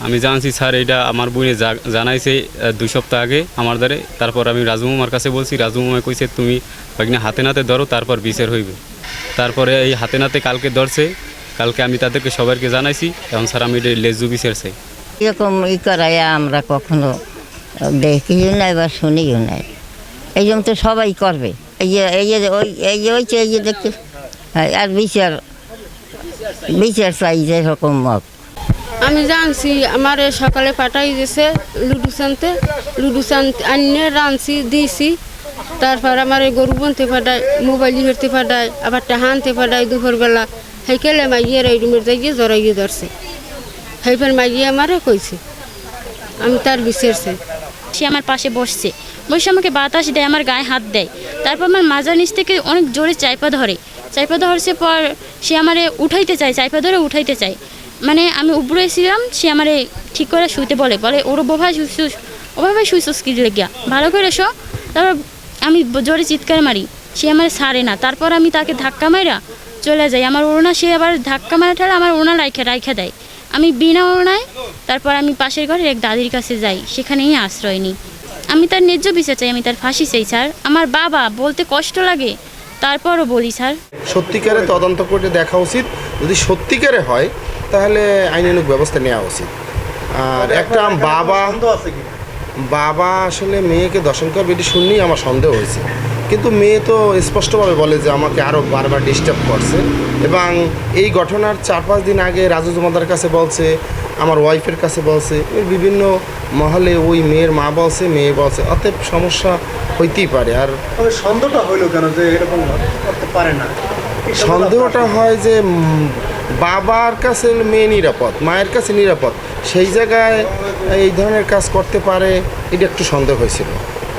আমি জানছি স্যার এটা আমার বোনে জানাইছে 2 সপ্তাহ আগে আমার দ্বারে। তারপর আমি রাজু মামার কাছে বলছি, রাজু মামা কইছে তুমি ওইখানে হাতে নাতে ধরো, তারপর বিচার হইবে। তারপরে এই হাতে নাতে কালকে ধরছে, কালকে আমি তাদেরকে সবাইকে জানাইছি। এখন স্যার আমি এটা লেজু বিচার চাই। এরকম করাইয়া আমরা কখনো দেখিও নাই বা শুনিও নাই। এই জন্য তো সবাই করবে, এই যে হয়েছে, এই যে দেখতে। আর বিচার চাই যেরকম হোক। আমি জানছি আমার সকালে পাঠাই দিয়েছে লুডু চানতে আনিয়ে রাঁধছি দিয়েছি। তারপর আমার গরু বনতে পাঠায়, মোবাইল হেরতে পাঠায়, আবার হানতে পাঠায় দুপুরবেলা। সেইকেলে মাইয়ের এই রুমের যাইয়ে জড়াইয়ে ধরছে। সেইফের মাইয়ে আমারে কইছে, আমি তার বিচার চাই। সে আমার পাশে বসে আমাকে বাতাস দেয়, আমার গায়ে হাত দেয়। তারপর আমার মাজার নিচ থেকে অনেক জোরে চাইপা ধরছে পর সে আমারে উঠাইতে চায়, চাইপা ধরে উঠাইতে চায়। মানে আমি উপরে ছিলাম, সে আমারে ঠিক করে শুইতে বলে ওর ওভাবে শুইছস কি লেগিয়া, ভালো করে শো। তারপর আমি জোরে চিৎকার মারি, সে আমার ছাড়ে না। তারপর আমি তাকে ধাক্কা মারা চলে যাই। আমার ওড়না সে আবার ধাক্কা মারা ঠাড়া আমার ওড়না রাইখা দেয়। আমি বিনা ওড়নায় তারপর আমি পাশের ঘরের এক দাদির কাছে যাই, সেখানেই আশ্রয় নিই। আমি তার ন্যায্য বিচার চাই, আমি তার ফাঁসি চাই স্যার। আমার বাবা বলতে কষ্ট লাগে, তারপরও বলি স্যার। সত্যিকারে তদন্ত করে দেখা উচিত। যদি সত্যিকারে হয় তাহলে আইনানুগ ব্যবস্থা নেওয়া উচিত। আর একটা বাবা আসলে মেয়েকে দর্শন করবে এটি শুনলেই আমার সন্দেহ হয়েছে। কিন্তু মেয়ে তো স্পষ্টভাবে বলে যে আমাকে আরও বারবার ডিস্টার্ব করছে, এবং এই ঘটনার 4-5 দিন আগে রাজু জমাদার কাছে বলছে, আমার ওয়াইফের কাছে বলছে, বিভিন্ন মহলে ওই মেয়ের মা বলছে, মেয়ে বলছে। অতএব সমস্যা হইতেই পারে। আর সন্দেহটা হইল কেন যে এরকম করতে পারে না? সন্দেহটা হয় যে বাবার কাছে মেয়ে নিরাপদ, মায়ের কাছে নিরাপদ, সেই জায়গায় এই ধরনের কাজ করতে পারে, এটা একটু সন্দেহ হয়েছিল।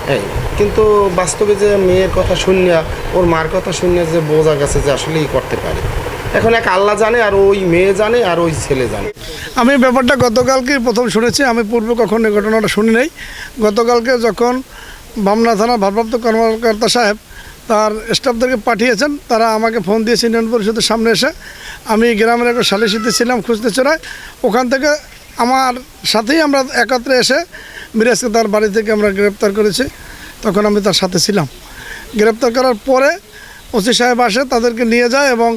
হ্যাঁ, কিন্তু বাস্তবে যে মেয়ের কথা শুনিয়া, ওর মার কথা শুনিয়া যে বোঝা গেছে যে আসলেই করতে পারে। এখন এক আল্লাহ জানে, আর ওই মেয়ে জানে, আর ওই ছেলে জানে। আমি ব্যাপারটা গতকালকে প্রথম শুনেছি, আমি পূর্বে কখনো এই ঘটনাটা শুনি নাই। গতকালকে যখন বামনা থানার ভারপ্রাপ্ত কর্মকর্তা সাহেব তার স্টাফদেরকে পাঠিয়েছেন, তারা আমাকে ফোন দিয়েছে ইউনিয়ন পরিষদের সামনে এসে। আমি গ্রামের একটা সালিসিতে ছিলাম খুঁজতে চড়ায়, ওখান থেকে আমার সাথেই আমরা একত্রে এসে মিরাজকে তার বাড়ি থেকে আমরা গ্রেপ্তার করেছি। তখন আমি তার সাথে ছিলাম। গ্রেপ্তার করার পরে ওসি সাহেব আসে, তাদেরকে নিয়ে যায়, এবং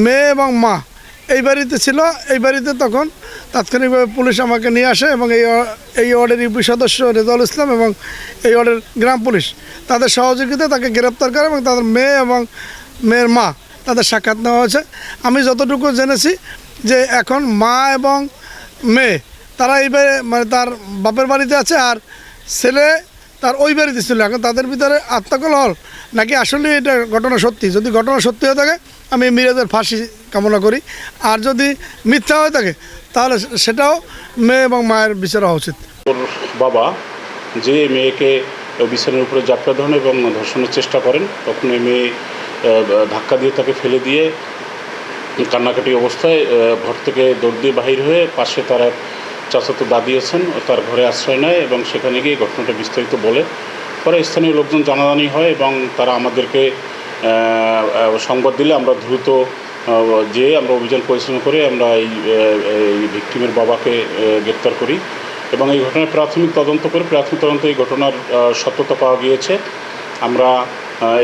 মেয়ে এবং মা এই বাড়িতে ছিল। এই বাড়িতে তখন তাৎক্ষণিকভাবে পুলিশ আমাকে নিয়ে আসে, এবং এই ওয়ার্ডের ইউপি সদস্য রেজাউল ইসলাম এবং এই ওয়ার্ডের গ্রাম পুলিশ তাদের সহযোগিতায় তাকে গ্রেপ্তার করে, এবং তাদের মেয়ে এবং মেয়ের মা তাদের সাক্ষাৎ নেওয়া হয়েছে। আমি যতটুকু জেনেছি যে এখন মা এবং মেয়ে তারা এই মানে তার বাপের বাড়িতে আছে, আর ছেলে তার ওই বাড়িতে ছিল। এখন তাদের ভিতরে আত্মকলহ নাকি আসলে এটা ঘটনা সত্যি। যদি ঘটনা সত্যি হয়ে থাকে আমি মিরাজের ফাঁসি কামনা করি, আর যদি মিথ্যা হয়ে থাকে তাহলে সেটাও মেয়ে এবং মায়ের বিচার হওয়া উচিত। ওর বাবা যে মেয়েকে বিছানার উপরে জাপটা ধরেন এবং ধর্ষণের চেষ্টা করেন, তখন এই মেয়ে ধাক্কা দিয়ে তাকে ফেলে দিয়ে কান্নাকাটি অবস্থায় ঘর থেকে দৌড় দিয়ে বাহির হয়ে পাশে তার এক চাচাতো দাদি আছেন, তার ঘরে আশ্রয় নেয়, এবং সেখানে গিয়ে ঘটনাটা বিস্তারিত বলে। পরে স্থানীয় লোকজন জানাজানি হয়, এবং তারা আমাদেরকে সংবাদ দিলে আমরা দ্রুত যেয়ে আমরা অভিযান পরিচালনা করে আমরা এই ভিকটিমের বাবাকে গ্রেপ্তার করি, এবং এই ঘটনায় প্রাথমিক তদন্ত এই ঘটনার সত্যতা পাওয়া গিয়েছে। আমরা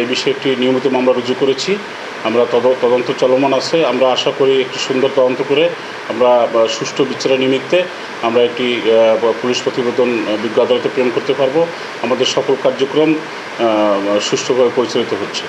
এই বিষয়ে একটি নিয়মিত মামলা রুজু করেছি। আমরা তদন্ত চলমান আছে। আমরা আশা করি একটি সুন্দর তদন্ত করে আমরা সুষ্ঠু বিচারের নিমিত্তে আমরা একটি পুলিশ প্রতিবেদন বিজ্ঞ আদালতে প্রেরণ করতে পারবো। আমাদের সকল কার্যক্রম সুষ্ঠুভাবে পরিচালিত হচ্ছে।